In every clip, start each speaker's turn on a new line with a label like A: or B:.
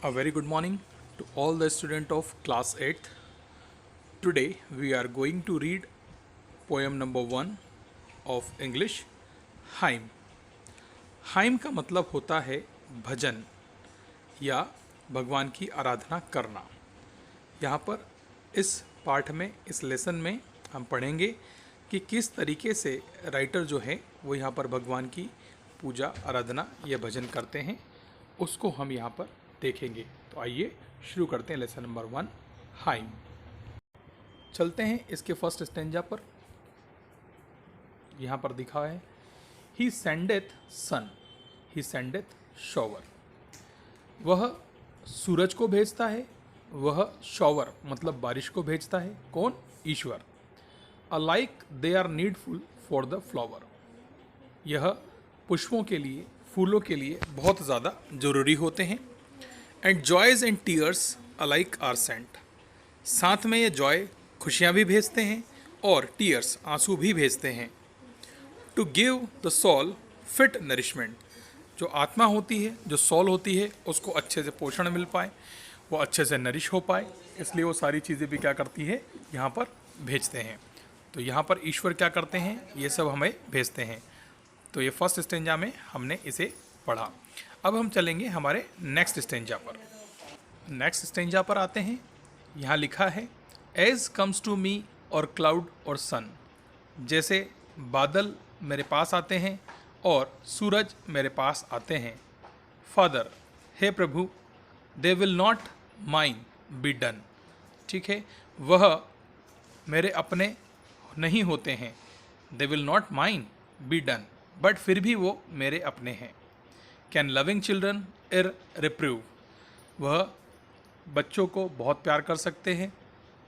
A: A very good morning to all the students of class 8th. Today we are going to read poem number 1 of English, Hymn. Hymn का मतलब होता है भजन या भगवान की आराधना करना। यहाँ पर इस पाठ में, इस लेसन में हम पढ़ेंगे कि किस तरीके से राइटर जो है वो यहाँ पर भगवान की पूजा, आराधना या भजन करते हैं, उसको हम यहाँ पर देखेंगे। तो आइए शुरू करते हैं लेसन नंबर 1, हाइम। चलते हैं इसके फर्स्ट स्टेंजा पर। यहाँ पर दिखा है, ही सेंडेथ सन, ही सेंडेथ शॉवर। वह सूरज को भेजता है, वह शॉवर मतलब बारिश को भेजता है। कौन? ईश्वर। Alike they are needful for the flower. यह पुष्पों के लिए, फूलों के लिए बहुत ज़्यादा ज़रूरी होते हैं। And joys and tears alike are sent. साथ में ये जॉय खुशियाँ भी भेजते हैं और टीयर्स आंसू भी भेजते हैं। To give the soul fit nourishment. जो आत्मा होती है, जो सोल होती है, उसको अच्छे से पोषण मिल पाए, वो अच्छे से नरिश हो पाए, इसलिए वो सारी चीज़ें भी क्या करती है, यहाँ पर भेजते हैं। तो यहाँ पर ईश्वर क्या करते हैं, ये सब हमें भेजते हैं। तो ये फर्स्ट स्टेंजा में हमने इसे पढ़ा। अब हम चलेंगे हमारे नेक्स्ट स्टेंजा पर। नेक्स्ट स्टेंजा पर आते हैं। यहाँ लिखा है, एज कम्स टू मी और क्लाउड और सन। जैसे बादल मेरे पास आते हैं और सूरज मेरे पास आते हैं। फादर, हे प्रभु, thy will not mine be done. ठीक है, वह मेरे अपने नहीं होते हैं। Thy will not mine be done, but फिर भी वो मेरे अपने हैं। कैन लविंग चिल्ड्रन एर रिप्रूव। वह बच्चों को बहुत प्यार कर सकते हैं,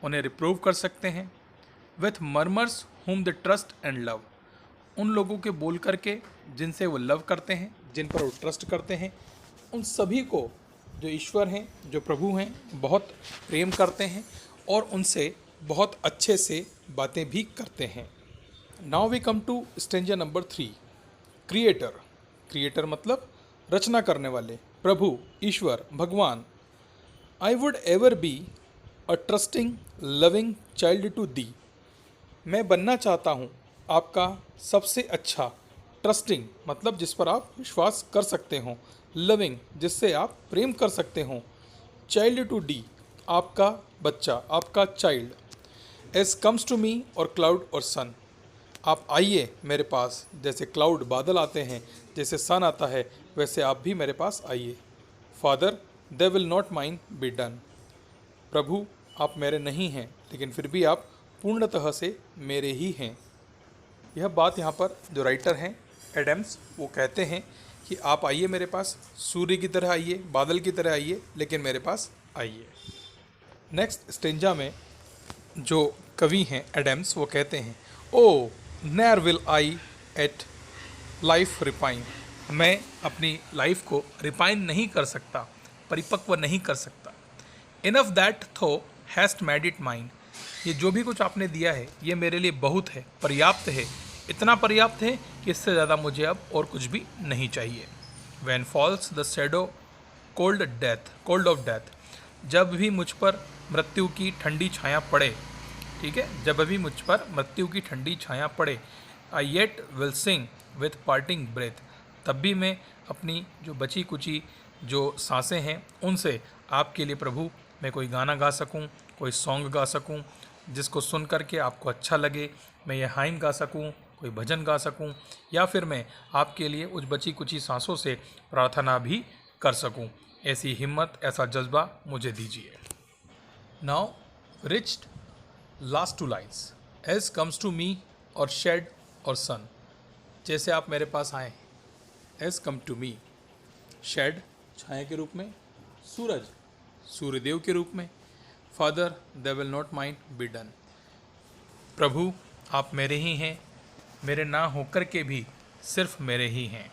A: उन्हें रिप्रूव कर सकते हैं। With murmurs whom the trust and love. उन लोगों के बोल करके जिनसे वो लव करते हैं, जिन पर वो ट्रस्ट करते हैं, उन सभी को जो ईश्वर हैं, जो प्रभु हैं, बहुत प्रेम करते हैं और उनसे बहुत अच्छे से बातें भी करते हैं। Now we come to stanza number 3, creator. Creator मतलब रचना करने वाले, प्रभु, ईश्वर, भगवान। I would ever be a trusting loving child to thee. मैं बनना चाहता हूँ आपका सबसे अच्छा, ट्रस्टिंग मतलब जिस पर आप विश्वास कर सकते हो, लविंग जिससे आप प्रेम कर सकते हो, चाइल्ड टू डी आपका बच्चा, आपका child. As comes to me और क्लाउड और सन। आप आइए मेरे पास, जैसे क्लाउड बादल आते हैं, जैसे सन आता है, वैसे आप भी मेरे पास आइए। Father, they will not mine be done. प्रभु, आप मेरे नहीं हैं, लेकिन फिर भी आप पूर्णतः से मेरे ही हैं। यह बात यहाँ पर जो राइटर हैं एडम्स, वो कहते हैं कि आप आइए मेरे पास, सूर्य की तरह आइए, बादल की तरह आइए, लेकिन मेरे पास आइए। नेक्स्ट स्टेंजा में जो कवि हैं एडम्स, वो कहते हैं, ओ नेर will I at life repine. मैं अपनी लाइफ को रिपाइन नहीं कर सकता, परिपक्व नहीं कर सकता। इनफ दैट थो हैस्ट मेड इट माइन। ये जो भी कुछ आपने दिया है, ये मेरे लिए बहुत है, पर्याप्त है, इतना पर्याप्त है कि इससे ज़्यादा मुझे अब और कुछ भी नहीं चाहिए। When falls the shadow cold of death. जब भी मुझ पर मृत्यु की ठंडी छाया पड़े, ठीक है, जब भी मुझ पर मृत्यु की ठंडी छाया पड़े, I yet will sing with parting breath. तब भी मैं अपनी जो बची कुची जो सांसें हैं, उनसे आपके लिए प्रभु मैं कोई गाना गा सकूं, कोई सॉन्ग गा सकूं, जिसको सुन करके आपको अच्छा लगे। मैं ये हाइम गा सकूं, कोई भजन गा सकूं, या फिर मैं आपके लिए उस बची कुची सांसों से प्रार्थना भी कर सकूं। ऐसी हिम्मत, ऐसा जज्बा मुझे दीजिए। Now reached last two lines, as comes to me और शेड और सन। जैसे आप मेरे पास आए, as come to me, shade छाया के रूप में, सूरज सूर्यदेव के रूप में। Father, they will not mind be done. प्रभु, आप मेरे ही हैं, मेरे ना होकर के भी सिर्फ मेरे ही हैं।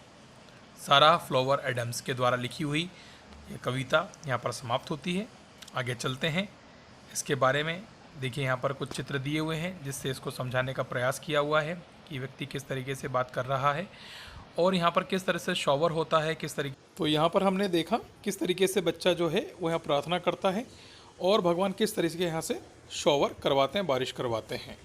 A: सारा फ्लावर एडम्स के द्वारा लिखी हुई ये कविता यहाँ पर समाप्त होती है। आगे चलते हैं इसके बारे में। देखिए, यहाँ पर कुछ चित्र दिए हुए हैं जिससे इसको समझाने का प्रयास किया हुआ है कि व्यक्ति किस तरीके से बात कर रहा है और यहाँ पर किस तरह से शॉवर होता है, किस तरीके। तो यहाँ पर हमने देखा किस तरीके से बच्चा जो है वो यहाँ प्रार्थना करता है और भगवान किस तरीके से यहाँ से शॉवर करवाते हैं, बारिश करवाते हैं।